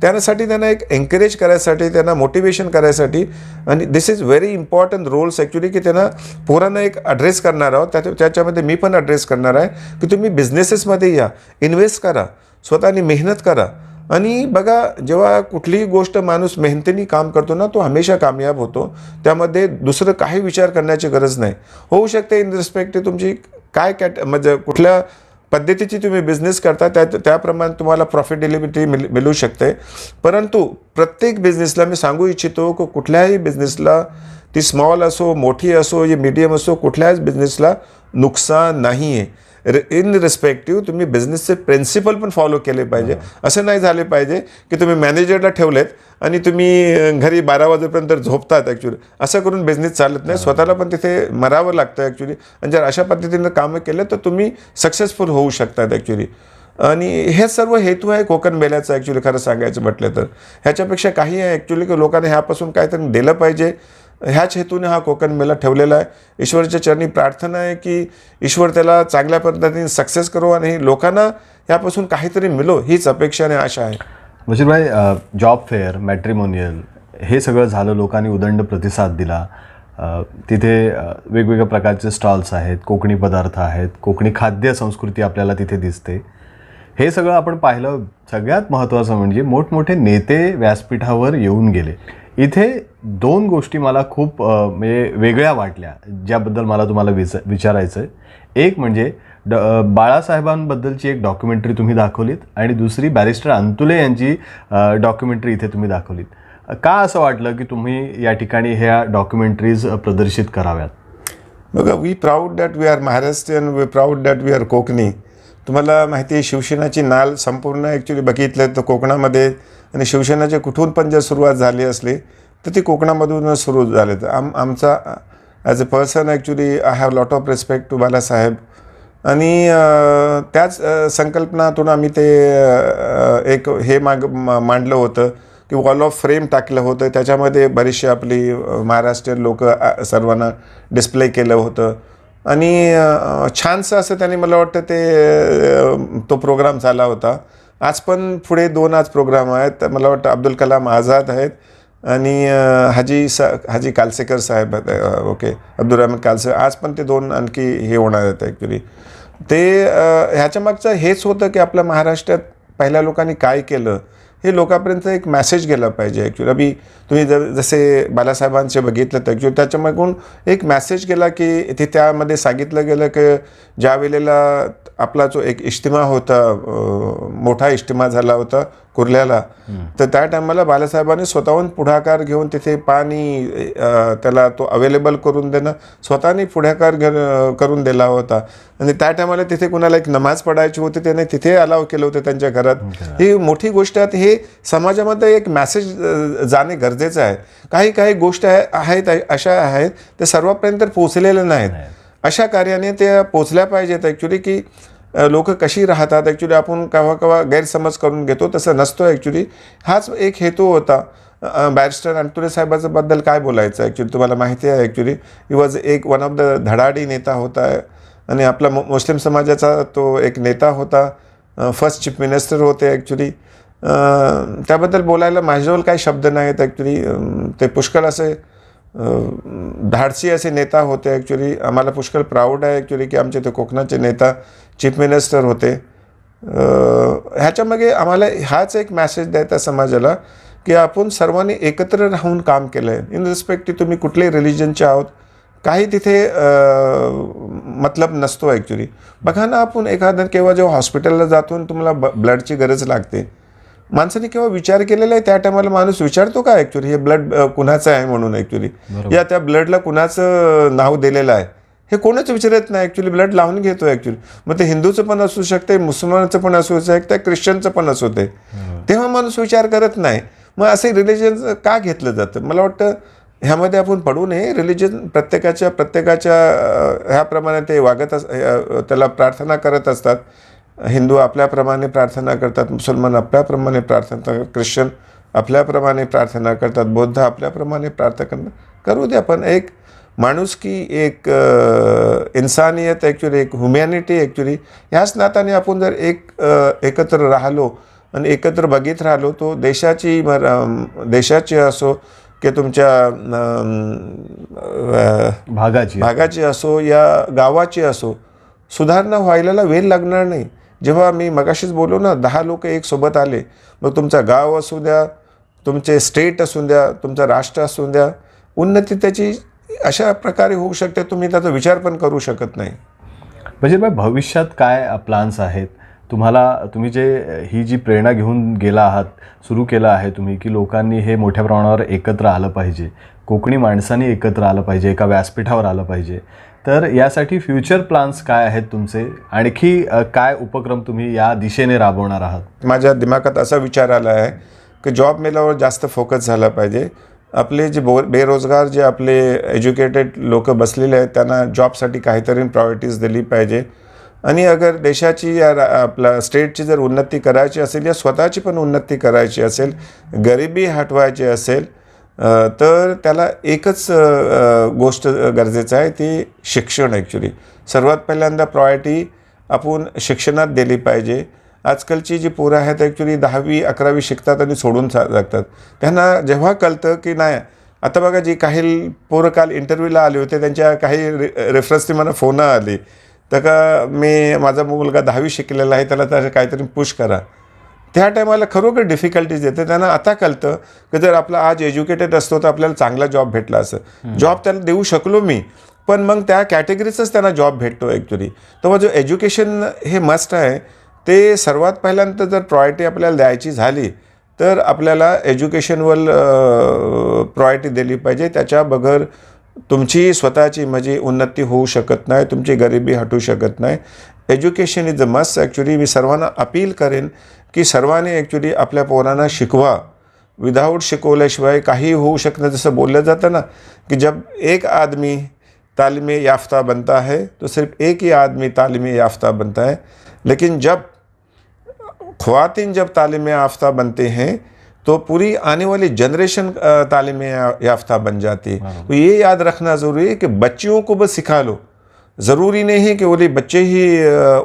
त्यासाठी त्यांना एक एन्करेज करायसाठी, त्यांना मोटिवेशन करायसाठी. आणि this is very important roles actually की त्यांना पोरांना एक ॲड्रेस करणार आहोत. त्याच्यामध्ये मी पण ॲड्रेस करणार आहे की तुम्ही बिझनेसेसमध्ये या, इन्व्हेस्ट करा, स्वतःनी मेहनत करा. आणि बघा, जेव्हा कुठलीही गोष्ट माणूस मेहनतीने काम करतो ना, तो हमेशा कामयाब होतो. त्यामध्ये दुसरं काही विचार करण्याची गरज नाही. होऊ शकते इन रिस्पेक्ट तुमची काय म्हणजे कुठल्या पद्धतीची तुम्ही बिझनेस करता त्याप्रमाणे तुम्हाला प्रॉफिटेबिलिटी मिळू शकते. परंतु प्रत्येक बिझनेसला मी सांगू इच्छितो की कुठल्याही बिझनेसला, ती स्मॉल असो, मोठी असो, या मीडियम असो, कुठल्याच बिझनेसला नुकसान नाही आहे. इन रिस्पेक्टिव्ह तुम्ही बिझनेसचे प्रिन्सिपल पण फॉलो केले पाहिजे. असं नाही झाले पाहिजे की तुम्ही मॅनेजरला ठेवलेत आणि तुम्ही घरी 12 वाजेपर्यंत झोपतात. ॲक्च्युली असं करून बिझनेस चालत नाही. स्वतःला पण तिथे मरावं लागतं ॲक्च्युली. आणि जर अशा पद्धतीनं कामं केलं तर तुम्ही सक्सेसफुल होऊ शकतात ॲक्च्युली. आणि हे सर्व हेतू आहे कोकण मेल्याचं ॲक्च्युली खरं सांगायचं म्हटलं तर. ह्याच्यापेक्षा काही आहे ॲक्च्युली की लोकांनी ह्यापासून काहीतरी दिलं पाहिजे. ह्याच हेतूने हा कोकण मेळा ठेवलेला आहे. ईश्वराच्या चरणी प्रार्थना आहे की ईश्वर त्याला चांगल्या पद्धतीने सक्सेस करो आणि लोकांना ह्यापासून काहीतरी मिळो हीच अपेक्षा आणि आशा आहे. बशीरभाई, जॉब फेअर, मॅट्रिमोनियल हे सगळं झालं, लोकांनी उदंड प्रतिसाद दिला. तिथे वेगवेगळ्या प्रकारचे स्टॉल्स आहेत, कोकणी पदार्थ आहेत, कोकणी खाद्य संस्कृती आपल्याला तिथे दिसते. हे सगळं आपण पाहिलं. सगळ्यात महत्त्वाचं म्हणजे मोठमोठे नेते व्यासपीठावर येऊन गेले. इथे 2 गोष्टी मला खूप म्हणजे वेगळ्या वाटल्या, ज्याबद्दल मला तुम्हाला विचारायचं आहे. एक म्हणजे बाळासाहेबांबद्दलची एक डॉक्युमेंटरी तुम्ही दाखवलीत आणि दुसरी बॅरिस्टर अंतुले यांची डॉक्युमेंटरी इथे तुम्ही दाखवलीत. का असं वाटलं की तुम्ही या ठिकाणी ह्या डॉक्युमेंटरीज प्रदर्शित कराव्यात? बघा, we proud that we are Maharashtrian, we proud that we are Konkani. तुम्हाला माहिती आहे शिवसेनाची नाल संपूर्ण ॲक्च्युली बघितलं तर कोकणामध्ये, आणि शिवसेनाची कुठून पण जर सुरुवात झाली असली तर ती कोकणामधूनच सुरू झाले. तर आमचा as a person actually I have lot of respect to Balasaheb. आणि त्याच संकल्पनातून आम्ही ते एक हे मांडलं होतं की वॉल ऑफ फ्रेम टाकलं होतं. त्याच्यामध्ये बरीचशी आपली महाराष्ट्रीयन लोक सर्वांना डिस्प्ले केलं होतं. आणि छानसं असं त्यांनी मला वाटतं ते तो प्रोग्राम झाला होता. आज पण पुढे 2 आज प्रोग्राम आहेत. मला वाटतं अब्दुल कलाम आझाद आहेत आणि हाजी कालसेकर साहेब आहेत. ओके, अब्दुल रहमान कालसेकर. आज पण ते 2 आणखी हे होणार आहेत ॲक्च्युली. ते ह्याच्या मागचं हेच होतं की आपल्या महाराष्ट्रात पहिल्या लोकांनी काय केलं हे लोकांपर्यंत एक मॅसेज गेला पाहिजे ॲक्च्युली. अभि तुम्ही जसे बालासाहेबांचे बघितलं तर ॲक्च्युली त्याच्यामागून एक मॅसेज गेला की ते त्यामध्ये सांगितलं गेलं की ज्या वेळेला आपला जो एक इज्तिमा होता, मोठा इज्तिमा झाला होता कुर्ल्याला, तर त्या टायमाला बालासाहेबांनी स्वतःहून पुढाकार घेऊन तिथे पाणी त्याला तो अवेलेबल करून देणं स्वतःनी पुढाकार करून दिला होता. आणि त्या टायमाला तिथे कुणाला एक नमाज पडायची होती, त्याने तिथे अलाव केलं होतं त्यांच्या घरात. ही मोठी गोष्ट आहे. हे समाजामध्ये एक मॅसेज जाणे गरजेचं आहे. काही गोष्टी आहेत अशा आहेत ते सर्वांपर्यंत पोचलेल्या नाहीत. अशा कार्याने ते पोचल्या पाहिजेत ॲक्च्युली की लोक कशी राहतात. ॲक्च्युली आपण केव्हा गैरसमज करून घेतो, तसं नसतो ॲक्च्युली. हाच एक हेतू होता. बॅरिस्टर अंतुले साहेबांबद्दल काय बोलायचं ॲक्च्युली तुम्हाला माहिती आहे. ॲक्च्युली ही वॉज एक वन ऑफ द धडाडी नेता होता आणि आपला मुस्लिम समाजाचा तो एक नेता होता. फर्स्ट चीफ मिनिस्टर होते ॲक्च्युली. त्याबद्दल बोलायला माझ्याजवळ काही शब्द नाहीत ॲक्च्युली. ते पुष्कळ असे धाडसी असे नेता होते ॲक्च्युली. आम्हाला पुष्कळ प्राऊड आहे ॲक्च्युली की आमचे ते कोकणाचे नेता चीफ मिनिस्टर होते. ह्याच्यामागे आम्हाला हाच एक मॅसेज द्यायचा समाजाला की आपण सर्वांनी एकत्र राहून काम केलं आहे. इन रिस्पेक्ट की तुम्ही कुठल्याही रिलिजनचे आहोत, काही तिथे मतलब नसतो ॲक्च्युली. बघा ना, आपण एखादं केव्हा जेव्हा हॉस्पिटलला जातो आणि तुम्हाला ब्लडची गरज लागते, माणसाने केव्हा विचार केलेला आहे त्या टायमाला माणूस विचारतो का ॲक्च्युली हे ब्लड कुणाचं आहे म्हणून ॲक्च्युली, या त्या ब्लडला कुणाचं नाव दिलेलं आहे हे कोणच विचारत नाही ॲक्च्युली. ब्लड लावून घेतो ॲक्च्युली. मग ते हिंदूचं पण असू शकते, मुसलमानाचं पण असू शकते, ख्रिश्चनचं पण असू शकते. तेव्हा माणूस विचार करत नाही. मग असे रिलिजन का घेतलं जातं? मला वाटतं ह्यामध्ये आपण पडू नये. रिलिजन प्रत्येकाच्या ह्याप्रमाणे ते वागत त्याला प्रार्थना करत असतात. हिंदू आपल्याप्रमाणे प्रार्थना करतात, मुसलमान आपल्याप्रमाणे प्रार्थना करतात, ख्रिश्चन आपल्याप्रमाणे प्रार्थना करतात, बौद्ध आपल्याप्रमाणे प्रार्थना करू दे. आपण एक माणुसकी, एक इन्सानियत ॲक्च्युली, एक ह्युमॅनिटी ॲक्च्युली, ह्याच नात्याने आपण जर एकत्र राहिलो आणि एकत्र बघित राहिलो, तो देशाची असो की तुमच्या भागाची असो या गावाची असो, सुधारणा व्हायला वेळ लागणार नाही. जेव्हा मी मगाशीच बोललो ना, 10 लोक एक सोबत आले, मग तुमचं गाव असू द्या, तुमचे स्टेट असू द्या, तुमचं राष्ट्र असू द्या, उन्नती त्याची अशा प्रकारे होऊ शकते तुम्ही त्याचा विचार पण करू शकत नाही. बशीरभाई, भविष्यात काय प्लान्स आहेत? तुम्ही ही जी प्रेरणा घेऊन गेला आहात, सुरू केलं आहे तुम्ही, की लोकांनी हे मोठ्या प्रमाणावर एकत्र आलं पाहिजे, कोकणी माणसांनी एकत्र आलं पाहिजे, एका व्यासपीठावर आलं पाहिजे. तर यासाठी फ्युचर प्लॅन्स काय आहेत तुमचे? आणखी काय उपक्रम तुम्ही या दिशेने राबवणार आहात? माझ्या दिमागात असा विचार आला आहे की जॉब मिळाल्यावर जास्त फोकस झाला पाहिजे. आपले जे बेरोजगार जे आपले एज्युकेटेड लोक बसलेले आहेत त्यांना जॉबसाठी काहीतरी प्रायोरिटीज दिली पाहिजे. आणि अगर देशाची या आपल्या स्टेटची जर उन्नती करायची असेल या स्वतःची पण उन्नती करायची असेल, गरिबी हटवायची असेल, तर त्याला एकच गोष्ट गरजेचं आहे, ती शिक्षण. ॲक्च्युली सर्वात पहिल्यांदा प्रायोरिटी आपण शिक्षणात दिली पाहिजे. आजकालची जी पोरं आहेत ॲक्च्युली 10वी 11वी शिकतात आणि सोडून जातात. त्यांना जेव्हा कळतं की नाही, आता बघा जी काही पोरं काल इंटरव्ह्यूला आले होते त्यांच्या काही रेफरन्सनी मला फोन आली तर का माझा मुलगा 10वी शिकलेला आहे, त्याला तर काहीतरी पुश करा. त्या टायमाला खरोखर डिफिकल्टीज येते. त्यांना आता कळतं की जर आपला आज एज्युकेटेड असतो तर आपल्याला चांगला जॉब भेटला असं. जॉब त्याला देऊ शकलो मी, पण मग त्या कॅटेगरीचाच त्यांना जॉब भेटतो ॲक्च्युली. तेव्हा जो एज्युकेशन हे मस्ट आहे, ते सर्वात पहिल्यांदा जर प्रायोरिटी आपल्याला द्यायची झाली तर आपल्याला एज्युकेशनवर प्रायोरिटी दिली पाहिजे. त्याच्या बगर तुमची स्वतःची म्हणजे उन्नती होऊ शकत नाही, तुमची गरिबी हटू शकत नाही. Education is a must. Actually मी सर्वांना अपील करेन की सर्वांनी ॲक्च्युली आपल्या पोरांना शिकवा. विदाऊट शिकवल्याशिवाय काही होऊ शकत. जसं बोललं जातं ना की जब एक आदमी तालीम याफ्ता बनता है तो सिर्फ एक ही आदमी तालीम याफ्ता बनता है, लेकिन जब ख्वातीन जब तालीम याफ्ता बनते हैं तो पूरी आने वाली जनरेशन तालीम याफ्ता बन जाती है. तो ये याद रखना ज़रूरी है कि बच्चियों को बस सिखा लो. ज़रूरी नहीं है कि वो बच्चे ही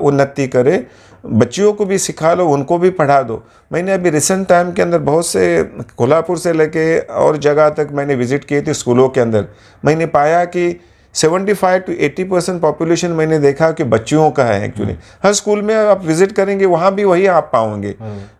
उन्नति करें, बच्चियों को भी सिखा लो, उनको भी पढ़ा दो. मैंने अभी रिसेंट टाइम के अंदर बहुत से कोल्हापुर से लेके और जगह तक मैंने विज़िट किए थे स्कूलों के अंदर. मैंने पाया कि 75 to 80% पॉपुलेशन मैंने देखा कि बच्चियों का है एक्चुअली. हर स्कूल में आप विजिट करेंगे वहाँ भी वही आप पाओगे.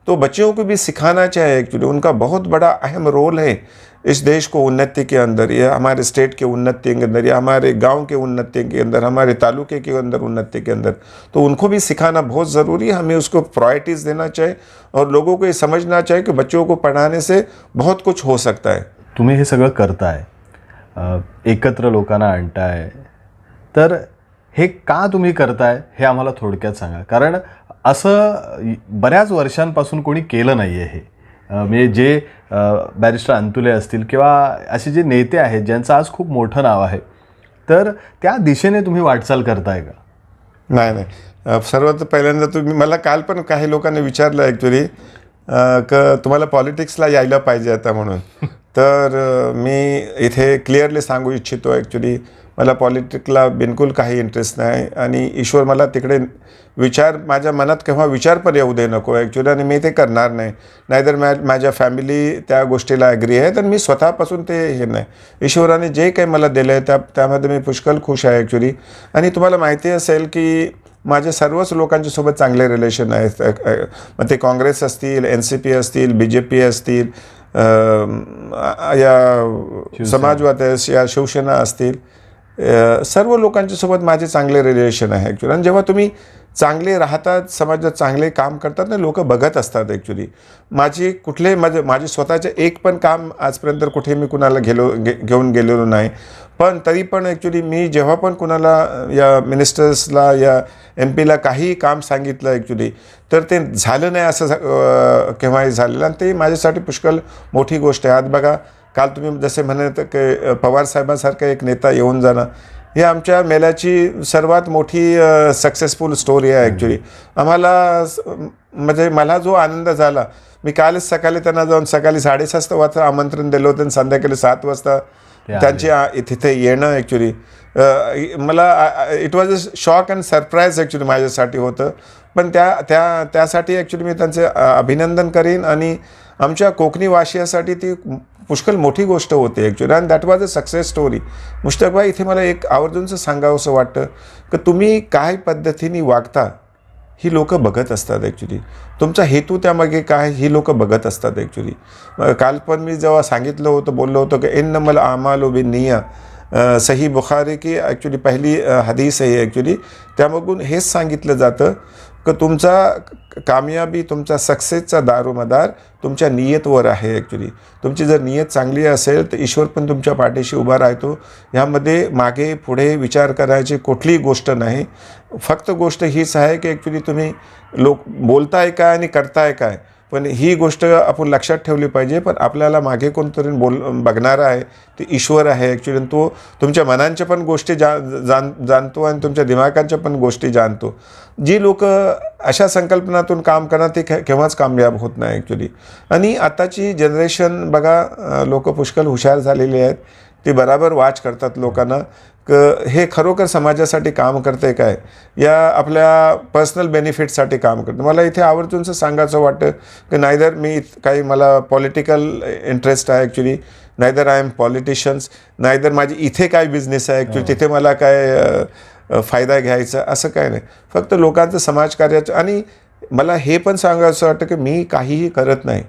तो बच्चियों को भी सिखाना चाहिए एक्चुअली. उनका बहुत बड़ा अहम रोल है इस देश को उन्नति के अंदर, या हमारे स्टेट के उन्नति के अंदर, या हमारे गांव के उन्नति के अंदर, हमारे तालुके के अंदर उन्नति के अंदर. तो उनको भी सिखाना बहुत ज़रूरी है. हमें उसको प्रायोरिटीज़ देना चाहिए और लोगों को ये समझना चाहिए कि बच्चों को पढ़ाने से बहुत कुछ हो सकता है. तुम्ही हे सगळं करताय, एकत्र लोकांना आणताय, तर हे का तुम्ही करताय हे आम्हाला थोडक्यात सांगा. कारण असं बऱ्याच वर्षांपासून कोणी केलं नाही आहे. हे म्हणजे जे बॅरिस्टर अंतुले असतील किंवा असे जे नेते आहेत ज्यांचं आज खूप मोठं नाव आहे, तर त्या दिशेने तुम्ही वाटचाल करताय का? नाही. सर्वात पहिल्यांदा मला काल पण काही लोकांनी विचारलं ॲक्च्युली की तुम्हाला पॉलिटिक्सला यायला पाहिजे आता म्हणून. तर मी इथे क्लिअरली सांगू इच्छितो ॲक्च्युली मला पॉलिटिक्सला बिलकुल काही इंटरेस्ट नाही. आणि ईश्वर मला तिकडे माझ्या मनात केव्हा विचार पण येऊ दे नको ॲक्च्युली. आणि मी ते करणार नाही. नाहीतर माझ्या फॅमिली त्या गोष्टीला ॲग्री आहे, तर मी स्वतःपासून ते हे नाही. ईश्वराने जे काही मला दिलं आहे त्यामध्ये मी पुष्कळ खुश आहे ॲक्च्युली. आणि तुम्हाला माहिती असेल की माझे सर्वच लोकांच्यासोबत चांगले रिलेशन आहेत. मग ते काँग्रेस असतील, NCP असतील, BJP असतील, या समाजवादी या शिवसेना असतील, सर्व लोकांच्यासोबत माझे चांगले रिलेशन आहे ॲक्च्युली. आणि जेव्हा तुम्ही चांगले राहतात, समाजात चांगले काम करतात ना, लोक बघत असतात ॲक्च्युली. माझे स्वतःचे एक पण काम आजपर्यंत कुठे मी कुणाला घेऊन गेलेलो नाही. पण तरी पण ॲक्च्युली मी जेव्हा पण कुणाला या मिनिस्टर्सला या MP ला काही काम सांगितलं ॲक्च्युली, तर ते झालं नाही असं केव्हाही झालेलं. आणि ते माझ्यासाठी पुष्कळ मोठी गोष्ट आहे. आज बघा, काल तुम्ही जसे म्हणत की पवार साहेबांसारखा एक नेता येऊन जाणं, ही आमच्या मेल्याची सर्वात मोठी सक्सेसफुल स्टोरी आहे ॲक्च्युली. आम्हाला म्हणजे मला जो आनंद झाला, मी कालच सकाळी त्यांना जाऊन सकाळी 7:30 वाजता आमंत्रण दिलं होतं आणि संध्याकाळी 7 वाजता त्यांची तिथे येणं ॲक्च्युली मला it was a shock and surprise actually माझ्यासाठी होतं. पण त्यासाठी ॲक्च्युली मी त्यांचे अभिनंदन करीन. आणि आमच्या कोकणी वासियासाठी ती पुष्कळ मोठी गोष्ट होती ॲक्च्युली. आणि that was a success story. मुश्ताकभाई, इथे मला एक आवर्जूनचं सांगावंसं वाटतं की तुम्ही काय पद्धतीने वागता ही लोक बघत असतात ॲक्च्युली. तुमचा हेतू त्यामागे काय ही लोक बघत असतात ॲक्च्युली. काल पण मी जेव्हा सांगितलं होतं, बोललो होतो की इन्नमल आमालु बिन्निया, सही बुखारी की ॲक्च्युली पहिली हदीस आहे ॲक्च्युली. त्यामागून हेच सांगितलं जातं की तुमचा कामयाबी, तुमचा सक्सेसचा दारोमदार तुमच्या नियतवर आहे ॲक्च्युली. तुमची जर नियत चांगली असेल तर ईश्वर पण तुमच्या पाठीशी उभा राहतो. ह्यामध्ये मागे पुढे विचार करायची कुठलीही गोष्ट नाही. फक्त गोष्ट हीच आहे की ॲक्च्युली तुम्ही लोक बोलताय काय आणि करताय काय, पण ही गोष्ट आपण लक्षात ठेवली पाहिजे. पण आपल्याला मागे कोणतरी बघणारा आहे, ते ईश्वर आहे ॲक्च्युली. तो तुमच्या मनांच्या पण गोष्टी जाणतो आणि तुमच्या दिमागांच्या पण गोष्टी जाणतो. जी लोक अशा संकल्पनातून काम करणार ते केव्हाच कामयाब होत नाही ॲक्च्युली. आणि आताची जनरेशन बघा, लोक पुष्कळ हुशार झालेली आहेत. ते बराबर वाच करतात लोकांना हे खरोखर समाजासाठी काम करते काय, या आपल्या पर्सनल बेनिफिटसाठी काम करतं. मला इथे आवर्जूनचं सांगायचं वाटतं की नाहीतर मी काही मला पॉलिटिकल इंटरेस्ट आहे ॲक्च्युली, नाहीतर आय एम पॉलिटिशियन्स, नाहीतर माझी इथे काय बिझनेस आहे ॲक्च्युली, तिथे मला काय फायदा घ्यायचा असं काय नाही. फक्त लोकांचं समाजकार्याचं. आणि मला हे पण सांगायचं वाटतं की मी काहीही करत नाही,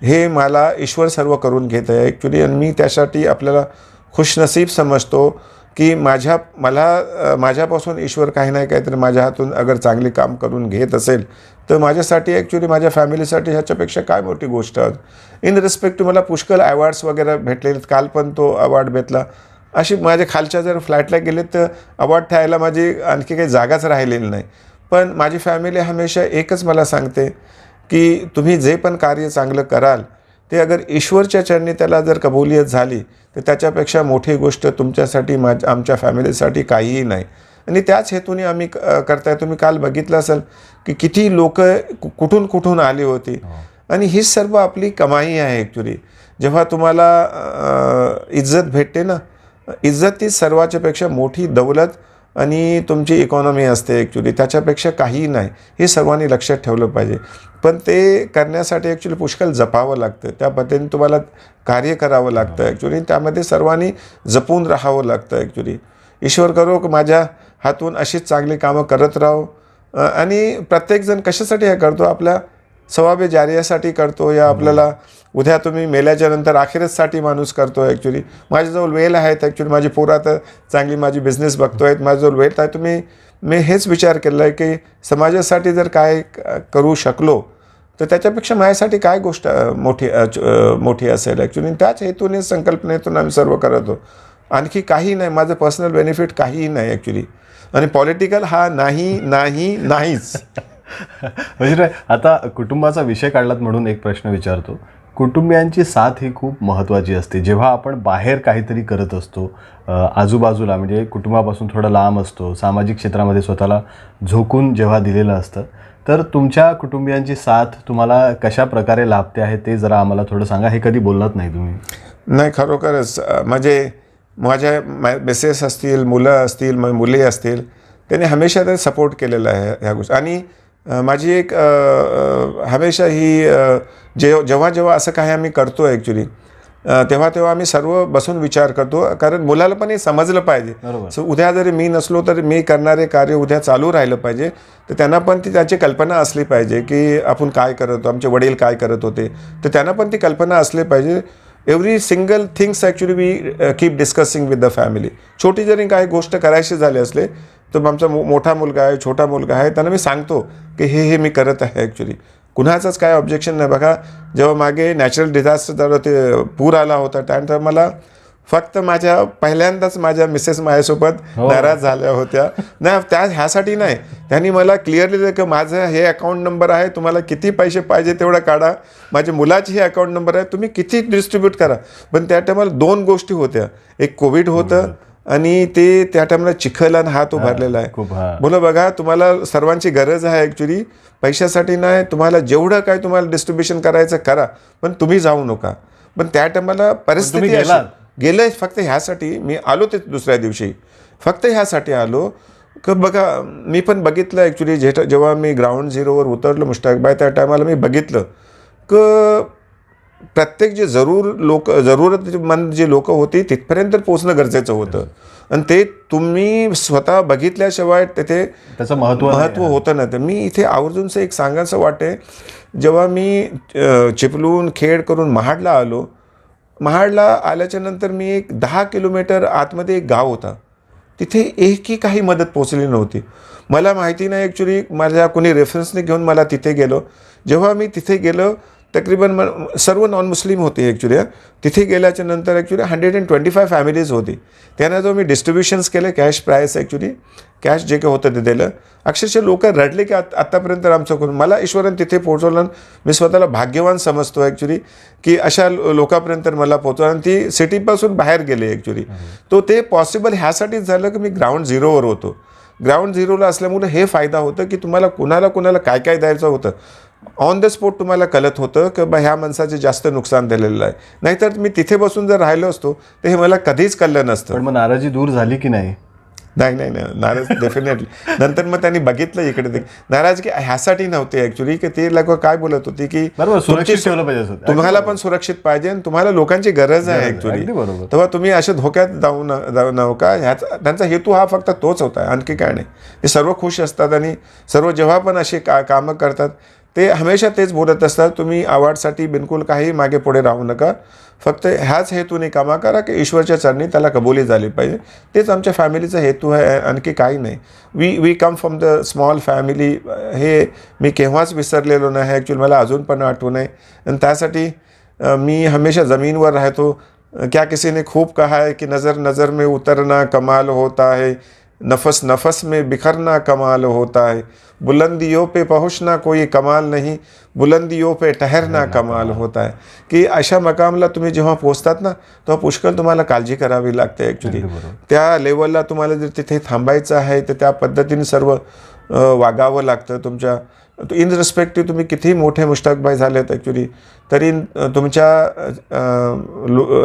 हे मला ईश्वर सर्व करून घेत आहे ॲक्च्युली. आणि मी त्यासाठी आपल्याला खुशनसीब समजतो की माझ्यापासून ईश्वर काही नाही काहीतरी माझ्या हातून अगर चांगली काम करून घेत असेल तर माझ्यासाठी ॲक्च्युली, माझ्या फॅमिलीसाठी ह्याच्यापेक्षा काय मोठी गोष्ट आहे. इन रिस्पेक्ट टू मला पुष्कळ अवॉर्ड्स वगैरे भेटलेले. काल पण तो अवॉर्ड भेटला. अशी माझ्या खालच्या जर फ्लॅटला गेले तर अवॉर्ड ठेवायला माझी आणखी काही जागाच राहिलेली नाही. पण माझी फॅमिली हमेशा एकच मला सांगते की तुम्ही जे पण कार्य चांगलं कराल ते अगर ईश्वरच्या चरणी त्याला जर कबूलियत झाली तर त्याच्यापेक्षा मोठी गोष्ट तुमच्यासाठी आमच्या फॅमिलीसाठी काहीही नाही. आणि त्याच हेतूने आम्ही करताय. तुम्ही काल बघितलं असेल की किती लोक कुठून कुठून आली होती. आणि ही सर्व आपली कमाई आहे ॲक्च्युली. जेव्हा तुम्हाला इज्जत भेटते ना, इज्जत ही सर्वाच्यापेक्षा मोठी दौलत आणि तुमची इकॉनॉमी असते ॲक्च्युली, त्याच्यापेक्षा काहीही नाही. हे सर्वांनी लक्षात ठेवलं पाहिजे. पण ते करण्यासाठी ॲक्च्युली पुष्कळ जपावं लागतं. त्या पद्धतीने तुम्हाला कार्य करावं लागतं ॲक्च्युली. त्यामध्ये सर्वांनी जपून राहावं लागतं ॲक्च्युली. ईश्वर करो की माझ्या हातून अशीच चांगली कामं करत राहो. आणि प्रत्येकजण कशासाठी हे करतो, आपल्या सवाबे जारियासाठी करतो, या आपल्याला उद्या तुम्ही मेल्याच्या नंतर आखिरतसाठी माणूस करतो ॲक्च्युली. माझ्याजवळ वेळ आहेत ॲक्च्युली, माझी पोरं तर चांगली माझी बिझनेस बघतो आहेत, माझ्याजवळ वेळ आहे. मी हेच विचार केला आहे की समाजासाठी जर काय करू शकलो तर त्याच्यापेक्षा माझ्यासाठी काय गोष्ट मोठी असेल ॲक्च्युली. त्याच हेतूने संकल्पनेतून आम्ही सर्व करतो. आणखी काही नाही. माझं पर्सनल बेनिफिट काहीही नाही ॲक्च्युली. आणि पॉलिटिकल हा नाहीच. म्हणजे आता कुटुंबाचा विषय काढलात म्हणून एक प्रश्न विचारतो. कुटुंबियांची साथ ही खूप महत्त्वाची असते. जेव्हा आपण बाहेर काहीतरी करत असतो, आजूबाजूला म्हणजे कुटुंबापासून थोडं लांब असतो, सामाजिक क्षेत्रामध्ये स्वतःला झोकून जेव्हा दिलेलं असतं, तर तुमच्या कुटुंबियांची साथ तुम्हाला कशा प्रकारे लाभते आहे ते जरा आम्हाला थोडं सांगा. हे कधी बोललात नाही तुम्ही? नाही, खरोखरच म्हणजे माझ्या मिसेस असतील, मुलं असतील, मुली असतील, त्यांनी हमेशा ते सपोर्ट केलेला आहे ह्या गोष्टी. आणि माझी एक हमेशा ही जेव्हा जेव्हा असं काही आम्ही करतो ॲक्च्युली, तेव्हा आम्ही सर्व बसून विचार करतो. कारण मुलाला पण हे समजलं पाहिजे. सो उद्या जरी मी नसलो तर मी करणारे कार्य उद्या चालू राहिलं पाहिजे. तर त्यांना पण त्याची कल्पना असली पाहिजे की आपण काय करत होतो, आमचे वडील काय करत होते, तर त्यांना पण ती कल्पना असली पाहिजे. Every single things actually we keep discussing with the family. छोटी जरी काही गोष्ट करायची झाली असले तर आमचा मोठा मुलगा आहे, छोटा मुलगा आहे, त्यांना मी सांगतो की हे मी करत आहे ॲक्च्युली. कुणाचंच काय ऑब्जेक्शन नाही. बघा, जेव्हा मागे नॅचरल डिझास्टर झालं, ते पूर आला होता, त्यानंतर मला फक्त पहिल्यांदाच माझ्या मिसेस माझ्यासोबत नाराज झाल्या होत्या. नाही, ह्यासाठी नाही, त्यांनी मला क्लिअरली दिलं की माझं हे अकाउंट नंबर आहे, तुम्हाला किती पैसे पाहिजे तेवढं काढा, माझ्या मुलाची हे अकाउंट नंबर आहे, तुम्ही किती डिस्ट्रीब्यूट करा. पण त्या टायमाला 2 गोष्टी होत्या. एक कोविड होतं आणि ते त्या टायमाला चिखल आणि हात उभारलेला आहे. बोला, बघा, तुम्हाला सर्वांची गरज आहे ॲक्च्युली, पैशासाठी नाही. तुम्हाला जेवढं काय तुम्हाला डिस्ट्रीब्युशन करायचं करा, पण तुम्ही जाऊ नका. पण त्या टायमाला परिस्थिती गेलं. फक्त ह्यासाठी मी आलो, ते दुसऱ्या दिवशी फक्त ह्यासाठी आलो की बघा, मी पण बघितलं ॲक्च्युली. जेव्हा मी ग्राउंड झिरोवर उतरलो मुश्ताकबाई, त्या टायमाला मी बघितलं की प्रत्येक जे जरूरतमंद जे लोक होती तिथपर्यंत पोचणं गरजेचं होतं. आणि ते तुम्ही स्वतः बघितल्याशिवाय त्याचं महत्त्व होतं ना. तर मी इथे आवर्जूनचं एक सांगायचं वाटते. जेव्हा मी चिपळूण खेड करून महाडला आलो, महाडला आल्याच्या नंतर मी एक 10 किलोमीटर आतमध्ये एक गाव होता. तिथे एकही काही मदत पोचली नव्हती. मला माहिती नाही ॲक्च्युली, माझ्या कोणी रेफरन्सने घेऊन मला तिथे गेलो. जेव्हा मी तिथे गेलो तकरीबन सर्व नॉन मुस्लिम होते ॲक्च्युली. तिथे गेल्याच्या नंतर ॲक्च्युली 125 फॅमिलीज होती. त्यांना जो मी डिस्ट्रीब्युशन्स केले कॅश प्राईस ॲक्च्युली, कॅश जे काही होतं ते दिलं. अक्षरशः लोक रडले की आत्तापर्यंत आमचं करून. मला ईश्वरन तिथे पोहोचवलं. मी स्वतःला भाग्यवान समजतो ॲक्च्युली की अशा लोकांपर्यंत मला पोहोचवलं. आणि ती सिटीपासून बाहेर गेले ॲक्च्युली. तो ते पॉसिबल ह्यासाठीच झालं की मी ग्राउंड झिरोवर होतो. ग्राउंड झिरोला असल्यामुळे हे फायदा होतं की तुम्हाला कुणाला काय काय द्यायचं होतं ऑन द स्पॉट तुम्हाला कळत होतं की ह्या माणसाचे जास्त नुकसान दिलेलं आहे. नाहीतर मी तिथे बसून जर राहिलो असतो तर हे मला कधीच कळलं नसतं. पण मग नाराजी दूर झाली की नाही? नाही नाराज डेफिनेटली. नंतर मग त्यांनी बघितलं इकडे ते नाराजगी ह्यासाठी नव्हती ॲक्च्युली की ते लोक काय बोलत होती की बरोबर, सुरक्षित ठेवलं पाहिजे. तुम्हाला पण सुरक्षित पाहिजे आणि तुम्हाला लोकांची गरज आहे ॲक्च्युली. तेव्हा तुम्ही अशा धोक्यात जाऊ नका. ह्याचा त्यांचा हेतू हा फक्त तोच होता, आणखी काय नाही. ते सर्व खुश असतात आणि सर्व जेव्हा पण अशी कामं करतात ते हमेशा तेच बोलत असतात, तुम्ही अवॉर्डसाठी बिलकुल काही मागे पुढे राहू नका. फक्त ह्याच हेतूने कामा करा की ईश्वरच्या चरणी त्याला कबुली झाली पाहिजे. तेच आमच्या फॅमिलीचा हेतू आहे, आणखी काही नाही. We come from the small family. हे मी केव्हाच विसरलेलो नाही ॲक्च्युली, मला अजून पण आठवण आहे. आणि त्यासाठी मी हमेशा ज़मीनवर राहतो. क्या किसी ने खूब कहा है कि नज़र नज़र में उतरना कमाल होता है, नफस नफस में बिखरना कमाल होता है, बुलंदियों पे पहुंचना कोई कमाल नहीं, बुलंदियों पे ठहरना कमाल होता है. की अशा मकामला तुम्ही जेव्हा पोचतात ना तेव्हा पुष्कळ तुम्हाला काळजी करावी लागते ॲक्च्युली. त्या लेवलला तुम्हाला जर तिथे थांबायचं आहे तर त्या पद्धतीने सर्व वागावं लागतं. तुमच्या इन रिस्पेक्टिव्ह तुम्ही किती मोठे मुश्ताकबाई झालेत ॲक्च्युली तरी तुमच्या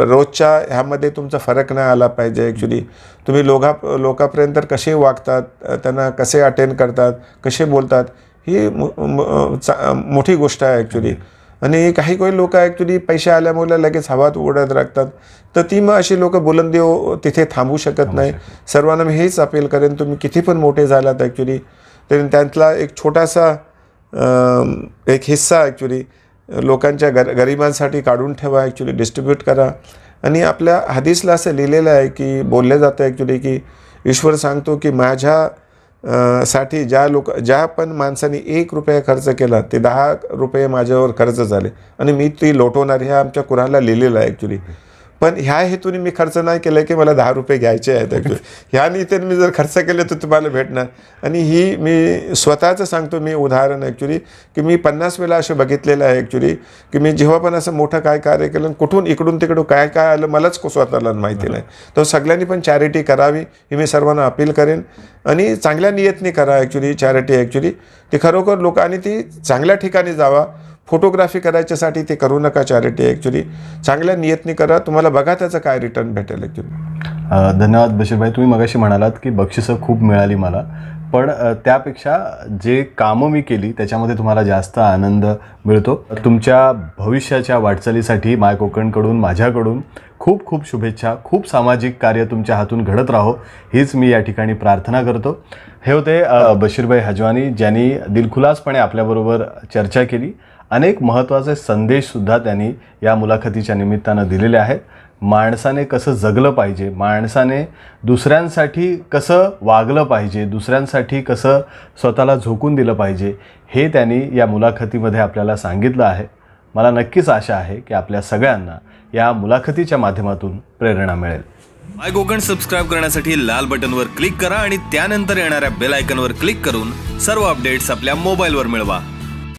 रोजच्या ह्यामध्ये तुमचा फरक नाही आला पाहिजे ॲक्च्युली. तुम्ही लोकांपर्यंत कसे वागतात, त्यांना कसे अटेंड करतात, कसे बोलतात, ही मोठी गोष्ट आहे ॲक्च्युली. आणि काही लोक ॲक्च्युली पैसे आल्यामुळे लगेच हवात उडत राखतात. तर ती मग अशी लोक बुलंदी तिथे थांबू शकत नाही. सर्वांना मी हेच अपील करेन, तुम्ही किती पण मोठे झालात ॲक्च्युली तरी त्यातला एक छोटासा एक हिस्सा ॲक्च्युली लोकांच्या गरिबांसाठी काढून ठेवा ॲक्च्युली, डिस्ट्रीब्यूट करा. आणि आपल्या हदीसला असं लिहिलेलं आहे की बोलले जातं ॲक्च्युली की ईश्वर सांगतो की माझ्या ज्या पण माणसाने 1 रुपया खर्च केला ते 10 रुपये माझ्यावर खर्च झाले आणि मी ती लोटवणार, हे आमच्या कुराणला लिहिलेलं आहे ॲक्च्युली. पण ह्या हेतूने मी खर्च नाही केलं की मला 10 रुपये घ्यायचे आहेत ॲक्च्युली. ह्या नीतीने मी जर खर्च केले तर तुम्हाला भेटणार. आणि ही मी स्वतःचं सांगतो मी उदाहरण ॲक्च्युली की मी 50 वेळा असं बघितलेलं आहे ॲक्च्युली की मी जेव्हा पण असं मोठं काय कार्य केलं कुठून इकडून तिकडून काय आलं मलाच स्वतःला माहिती नाही. तर सगळ्यांनी पण चॅरिटी करावी ही मी सर्वांना अपील करेन. आणि चांगल्या नियतीने करा ॲक्च्युली चॅरिटी ॲक्च्युली. ती खरोखर लोकांनी ती चांगल्या ठिकाणी जावा. फोटोग्राफी करायच्यासाठी ते करू नका चॅरिटी ॲक्च्युली. चांगल्या नियतीने करा, तुम्हाला बघा त्याचं काय रिटर्न भेटेल ॲक्च्युली. धन्यवाद बशीरभाई. तुम्ही मगाशी म्हणालात की बक्षिसं खूप मिळाली मला, पण त्यापेक्षा जे कामं मी केली त्याच्यामध्ये तुम्हाला जास्त आनंद मिळतो. तुमच्या भविष्याच्या वाटचालीसाठी माय कोकणकडून माझ्याकडून खूप खूप शुभेच्छा. खूप सामाजिक कार्य तुमच्या हातून घडत राहो हीच मी या ठिकाणी प्रार्थना करतो. हे होते बशीरभाई हजवानी, ज्यांनी दिलखुलासपणे आपल्याबरोबर चर्चा केली. अनेक महत्त्वाचे संदेशसुद्धा त्यांनी या मुलाखतीच्या निमित्तानं दिलेले आहेत. माणसाने कसं जगलं पाहिजे, माणसाने दुसऱ्यांसाठी कसं वागलं पाहिजे, दुसऱ्यांसाठी कसं स्वतःला झोकून दिलं पाहिजे, हे त्यांनी या मुलाखतीमध्ये आपल्याला सांगितलं आहे. मला नक्कीच आशा आहे की आपल्या सगळ्यांना या मुलाखतीच्या माध्यमातून प्रेरणा मिळेल. माय कोकण सबस्क्राईब करण्यासाठी लाल बटनवर क्लिक करा आणि त्यानंतर येणाऱ्या बेल आयकॉनवर क्लिक करून सर्व अपडेट्स आपल्या मोबाईलवर मिळवा.